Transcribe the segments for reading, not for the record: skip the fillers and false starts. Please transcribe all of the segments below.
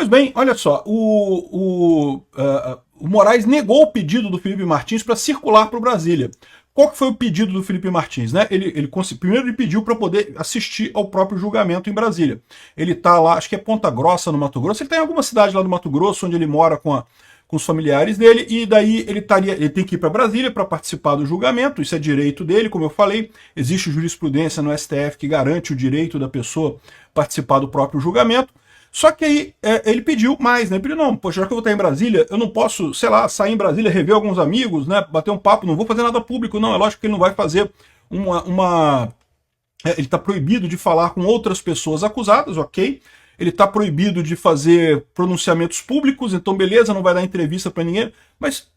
Pois bem, olha só, o Moraes negou o pedido do Felipe Martins para circular para Brasília. Qual que foi o pedido do Felipe Martins? Né? Primeiro ele pediu para poder assistir ao próprio julgamento em Brasília. Ele está lá, acho que é Ponta Grossa, no Mato Grosso, ele está em alguma cidade lá do Mato Grosso, onde ele mora com os familiares dele, e daí ele tem que ir para Brasília para participar do julgamento, isso é direito dele, como eu falei, existe jurisprudência no STF que garante o direito da pessoa participar do próprio julgamento. Só que aí ele pediu mais, né? Ele pediu, não, poxa, já que eu vou estar em Brasília, eu não posso, sei lá, sair em Brasília, rever alguns amigos, né? Bater um papo, não vou fazer nada público, não. É lógico que ele não vai fazer ele está proibido de falar com outras pessoas acusadas, ok? Ele está proibido de fazer pronunciamentos públicos, então beleza, não vai dar entrevista para ninguém, mas,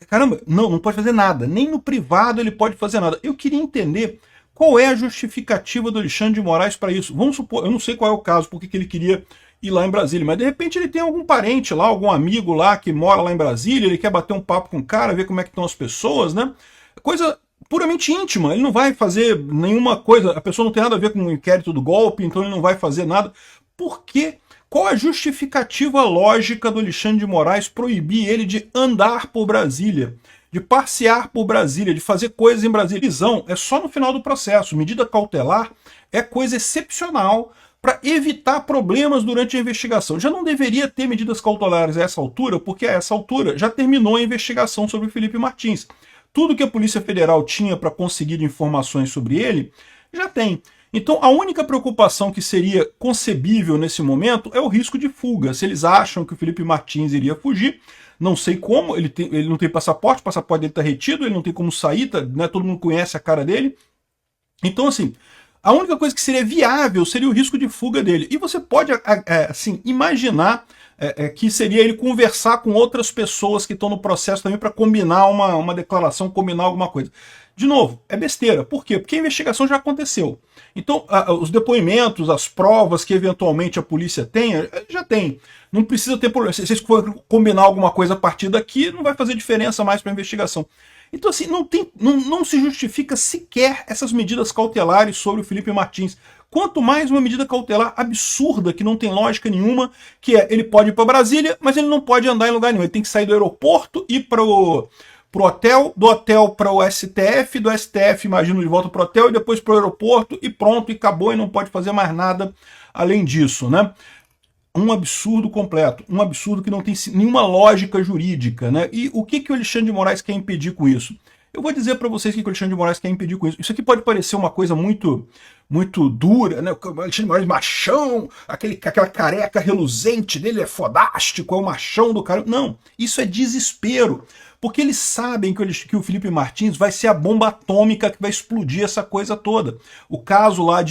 caramba, não pode fazer nada. Nem no privado ele pode fazer nada. Eu queria entender qual é a justificativa do Alexandre de Moraes para isso. Vamos supor, eu não sei qual é o caso, porque que ele queria ir lá em Brasília, mas de repente ele tem algum parente lá, algum amigo lá que mora lá em Brasília, ele quer bater um papo com o cara, ver como é que estão as pessoas, né? Coisa puramente íntima, ele não vai fazer nenhuma coisa, a pessoa não tem nada a ver com o inquérito do golpe, então ele não vai fazer nada. Por quê? Qual a justificativa lógica do Alexandre de Moraes proibir ele de andar por Brasília, de passear por Brasília, de fazer coisas em Brasília? Prisão é só no final do processo, medida cautelar é coisa excepcional para evitar problemas durante a investigação. Já não deveria ter medidas cautelares a essa altura, porque a essa altura já terminou a investigação sobre o Felipe Martins. Tudo que a Polícia Federal tinha para conseguir informações sobre ele, já tem. Então a única preocupação que seria concebível nesse momento é o risco de fuga. Se eles acham que o Felipe Martins iria fugir, não sei como, ele não tem passaporte, o passaporte dele está retido, ele não tem como sair, né, todo mundo conhece a cara dele. Então assim, a única coisa que seria viável seria o risco de fuga dele. E você pode assim, imaginar que seria ele conversar com outras pessoas que estão no processo também para combinar uma declaração, combinar alguma coisa. De novo, é besteira. Por quê? Porque a investigação já aconteceu. Então, os depoimentos, as provas que eventualmente a polícia tenha, já tem. Não precisa ter problema. Se vocês forem combinar alguma coisa a partir daqui, não vai fazer diferença mais para a investigação. Então, assim, não se justifica sequer essas medidas cautelares sobre o Felipe Martins. Quanto mais uma medida cautelar absurda, que não tem lógica nenhuma, que é, ele pode ir para Brasília, mas ele não pode andar em lugar nenhum. Ele tem que sair do aeroporto, ir para o hotel, do hotel para o STF, do STF, imagino, de volta para o hotel, e depois para o aeroporto, e pronto, e acabou, e não pode fazer mais nada além disso, né? Um absurdo completo, um absurdo que não tem nenhuma lógica jurídica, né? E o que o Alexandre de Moraes quer impedir com isso? Eu vou dizer para vocês o que o Alexandre de Moraes quer impedir com isso. Isso aqui pode parecer uma coisa muito dura, né? O Alexandre de Moraes machão, aquela careca reluzente dele é fodástico, é o machão do cara. Não, isso é desespero. Porque eles sabem que o Felipe Martins vai ser a bomba atômica que vai explodir essa coisa toda. O caso lá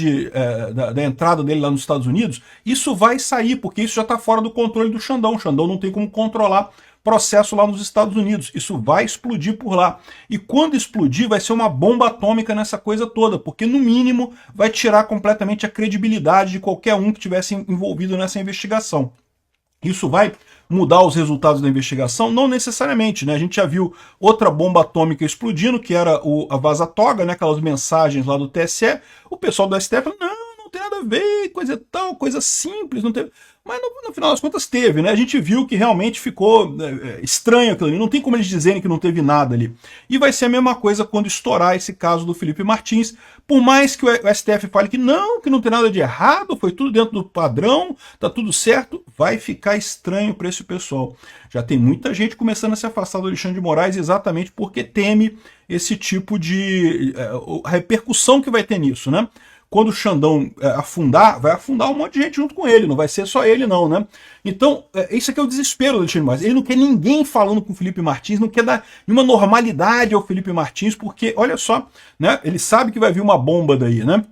da entrada dele lá nos Estados Unidos, isso vai sair, porque isso já está fora do controle do Xandão. O Xandão não tem como controlar processo lá nos Estados Unidos. Isso vai explodir por lá. E quando explodir, vai ser uma bomba atômica nessa coisa toda, porque no mínimo vai tirar completamente a credibilidade de qualquer um que tivesse envolvido nessa investigação. Isso vai mudar os resultados da investigação? Não necessariamente, né? A gente já viu outra bomba atômica explodindo, que era a vaza-toga, né? Aquelas mensagens lá do TSE. O pessoal do STF falou, não tem nada a ver, coisa tal, coisa simples, não teve. Mas no final das contas teve, né? A gente viu que realmente ficou estranho aquilo ali. Não tem como eles dizerem que não teve nada ali. E vai ser a mesma coisa quando estourar esse caso do Felipe Martins. Por mais que o STF fale que não tem nada de errado, foi tudo dentro do padrão, tá tudo certo, vai ficar estranho para esse pessoal. Já tem muita gente começando a se afastar do Alexandre de Moraes exatamente porque teme esse tipo de a repercussão que vai ter nisso, né? Quando o Xandão afundar, vai afundar um monte de gente junto com ele, não vai ser só ele não, né? Então, isso aqui é o desespero do Alexandre de Moraes. Ele não quer ninguém falando com o Felipe Martins, não quer dar nenhuma normalidade ao Felipe Martins, porque, olha só, né? Ele sabe que vai vir uma bomba daí, né?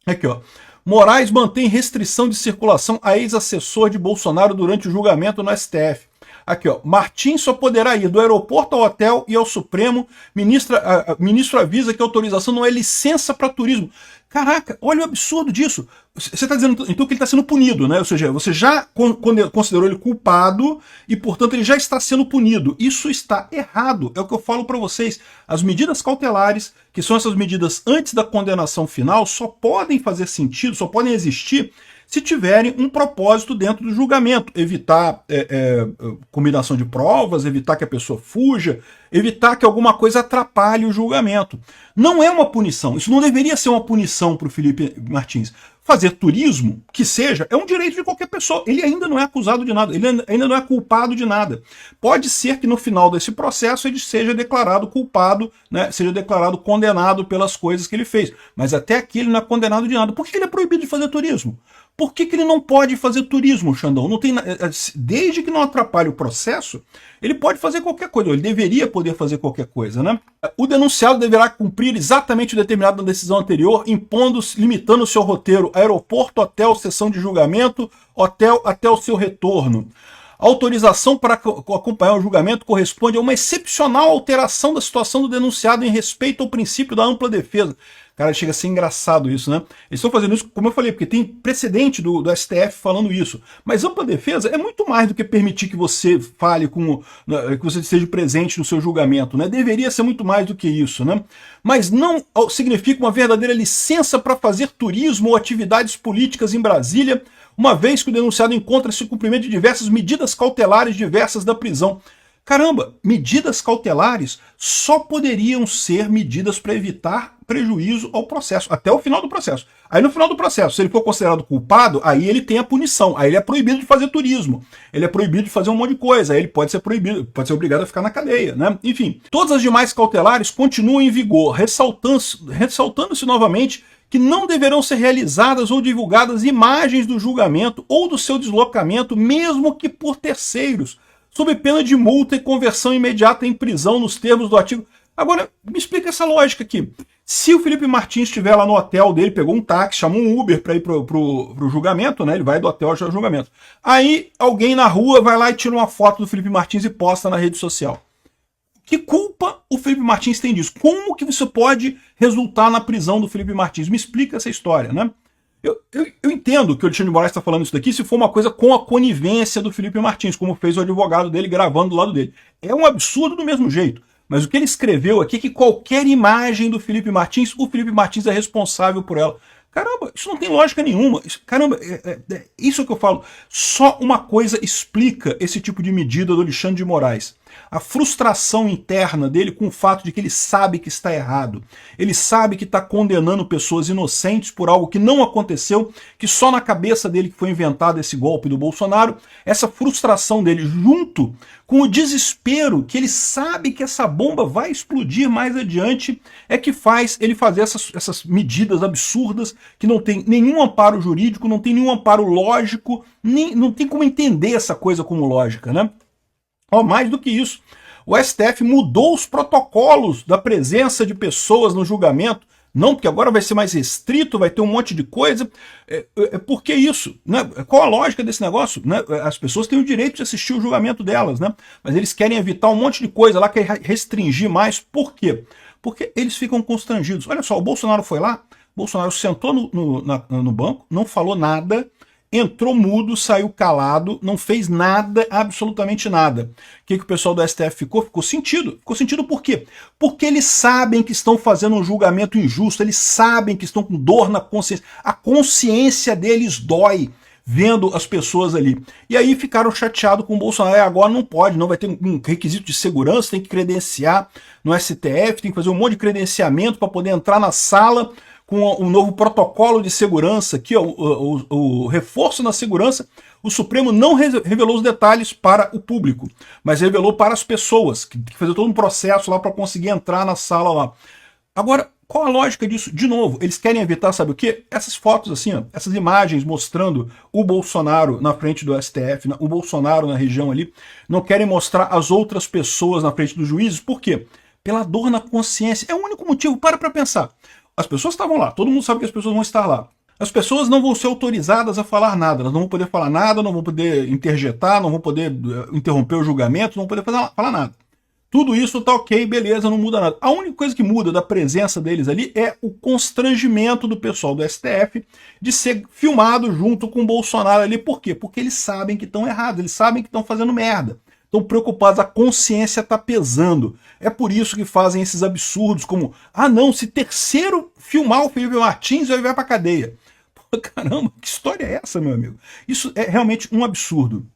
Aqui, ó. Moraes mantém restrição de circulação a ex-assessor de Bolsonaro durante o julgamento no STF. Aqui, ó, Martins só poderá ir do aeroporto ao hotel e ao Supremo. Ministro avisa que a autorização não é licença para turismo. Caraca, olha o absurdo disso. Você está dizendo então que ele está sendo punido, né? Ou seja, você já considerou ele culpado e, portanto, ele já está sendo punido. Isso está errado. É o que eu falo para vocês. As medidas cautelares, que são essas medidas antes da condenação final, só podem fazer sentido, só podem existir se tiverem um propósito dentro do julgamento, evitar combinação de provas, evitar que a pessoa fuja, evitar que alguma coisa atrapalhe o julgamento. Não é uma punição, isso não deveria ser uma punição para o Felipe Martins. Fazer turismo, que seja, é um direito de qualquer pessoa. Ele ainda não é acusado de nada, ele ainda não é culpado de nada. Pode ser que no final desse processo ele seja declarado culpado, né, seja declarado condenado pelas coisas que ele fez. Mas até aqui ele não é condenado de nada. Por que ele é proibido de fazer turismo? Por que ele não pode fazer turismo, Xandão? Não tem, desde que não atrapalhe o processo, ele pode fazer qualquer coisa, ele deveria poder fazer qualquer coisa, né? O denunciado deverá cumprir exatamente o determinado na decisão anterior, limitando o seu roteiro aeroporto, hotel, sessão de julgamento, hotel até o seu retorno. A autorização para acompanhar o julgamento corresponde a uma excepcional alteração da situação do denunciado em respeito ao princípio da ampla defesa. Cara, chega a ser engraçado isso, né? Eles estão fazendo isso, como eu falei, porque tem precedente do STF falando isso. Mas ampla defesa é muito mais do que permitir que você fale que você esteja presente no seu julgamento, né? Deveria ser muito mais do que isso, né? Mas não significa uma verdadeira licença para fazer turismo ou atividades políticas em Brasília, uma vez que o denunciado encontra-se em cumprimento de diversas medidas cautelares diversas da prisão. Caramba, medidas cautelares só poderiam ser medidas para evitar prejuízo ao processo, até o final do processo. Aí no final do processo, se ele for considerado culpado, aí ele tem a punição, aí ele é proibido de fazer turismo, ele é proibido de fazer um monte de coisa, aí ele pode ser proibido, pode ser obrigado a ficar na cadeia, né? Enfim, todas as demais cautelares continuam em vigor, ressaltando-se novamente que não deverão ser realizadas ou divulgadas imagens do julgamento ou do seu deslocamento, mesmo que por terceiros, sob pena de multa e conversão imediata em prisão nos termos do artigo. Agora, me explica essa lógica aqui. Se o Felipe Martins estiver lá no hotel dele, pegou um táxi, chamou um Uber para ir pro julgamento, né? Ele vai do hotel ao julgamento. Aí alguém na rua vai lá e tira uma foto do Felipe Martins e posta na rede social. Que culpa o Felipe Martins tem disso? Como que isso pode resultar na prisão do Felipe Martins? Me explica essa história, né? Eu entendo que o Alexandre de Moraes está falando isso daqui se for uma coisa com a conivência do Felipe Martins, como fez o advogado dele gravando do lado dele. É um absurdo do mesmo jeito. Mas o que ele escreveu aqui é que qualquer imagem do Felipe Martins, o Felipe Martins é responsável por ela. Caramba, isso não tem lógica nenhuma. Isso que eu falo. Só uma coisa explica esse tipo de medida do Alexandre de Moraes. A frustração interna dele com o fato de que ele sabe que está errado. Ele sabe que está condenando pessoas inocentes por algo que não aconteceu, que só na cabeça dele que foi inventado esse golpe do Bolsonaro. Essa frustração dele, junto com o desespero que ele sabe que essa bomba vai explodir mais adiante, é que faz ele fazer essas medidas absurdas que não tem nenhum amparo jurídico, não tem nenhum amparo lógico, não tem como entender essa coisa como lógica, né? Mais do que isso, o STF mudou os protocolos da presença de pessoas no julgamento, não, porque agora vai ser mais restrito, vai ter um monte de coisa. Por que isso? Né? Qual a lógica desse negócio? Né? As pessoas têm o direito de assistir o julgamento delas, né? Mas eles querem evitar um monte de coisa lá, querem restringir mais. Por quê? Porque eles ficam constrangidos. Olha só, o Bolsonaro foi lá, o Bolsonaro sentou no banco, não falou nada, entrou mudo, saiu calado, não fez nada, absolutamente nada. O que o pessoal do STF ficou? Ficou sentido. Ficou sentido por quê? Porque eles sabem que estão fazendo um julgamento injusto, eles sabem que estão com dor na consciência. A consciência deles dói vendo as pessoas ali. E aí ficaram chateados com o Bolsonaro. Agora não pode, não vai ter um requisito de segurança, tem que credenciar no STF, tem que fazer um monte de credenciamento para poder entrar na sala com o novo protocolo de segurança, aqui, o reforço na segurança. O Supremo não revelou os detalhes para o público, mas revelou para as pessoas, que fazer todo um processo lá para conseguir entrar na sala lá. Agora, qual a lógica disso? De novo, eles querem evitar, sabe o quê? Essas fotos assim, ó, essas imagens mostrando o Bolsonaro na frente do STF, o Bolsonaro na região ali, não querem mostrar as outras pessoas na frente dos juízes. Por quê? Pela dor na consciência. É o único motivo. Para pensar. As pessoas estavam lá, todo mundo sabe que as pessoas vão estar lá. As pessoas não vão ser autorizadas a falar nada, elas não vão poder falar nada, não vão poder interjetar, não vão poder interromper o julgamento, não vão poder falar nada. Tudo isso tá ok, beleza, não muda nada. A única coisa que muda da presença deles ali é o constrangimento do pessoal do STF de ser filmado junto com o Bolsonaro ali. Por quê? Porque eles sabem que estão errados, eles sabem que estão fazendo merda. Estão preocupados, a consciência está pesando. É por isso que fazem esses absurdos como, ah não, se terceiro filmar o Felipe Martins, ele vai para cadeia. Caramba, que história é essa, meu amigo? Isso é realmente um absurdo.